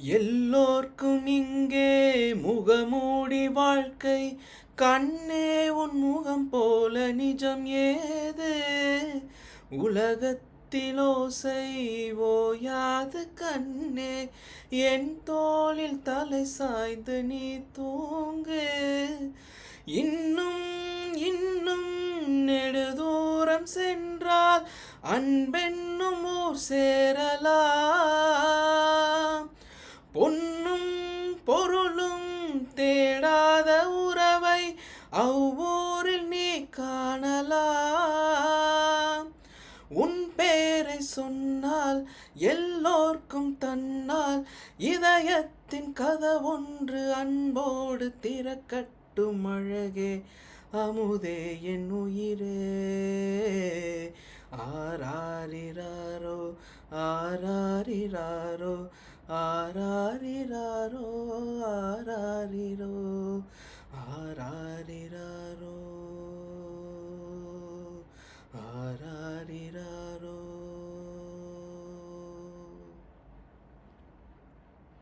எல்லோர்க்கும் இங்கே முகமூடி வாழ்க்கை. கண்ணே உன் முகம் போல நிஜம் ஏது? உலகத்தில் ஓசை ஓயாது கண்ணே, என் தோளில் தலை சாய்ந்து நீ தூங்கு. இன்னும் இன்னும் நெடுதூரம் சென்றால் அன்பென்னும் ஊர் சேரலாம். பொன்னும் பொருளும் தேடாத உறவை அவ்வூரில் நீ காணலாம். உன் பேரை சொன்னால் எல்லோர்க்கும் தன்னால் இதயத்தின் கதவொன்று அன்போடு திறக்கட்டும் அழகே, அமுதே என் உயிரே. ஆராரிராரோ ஆராரிராரோ ஆராரிராரோ ஆரா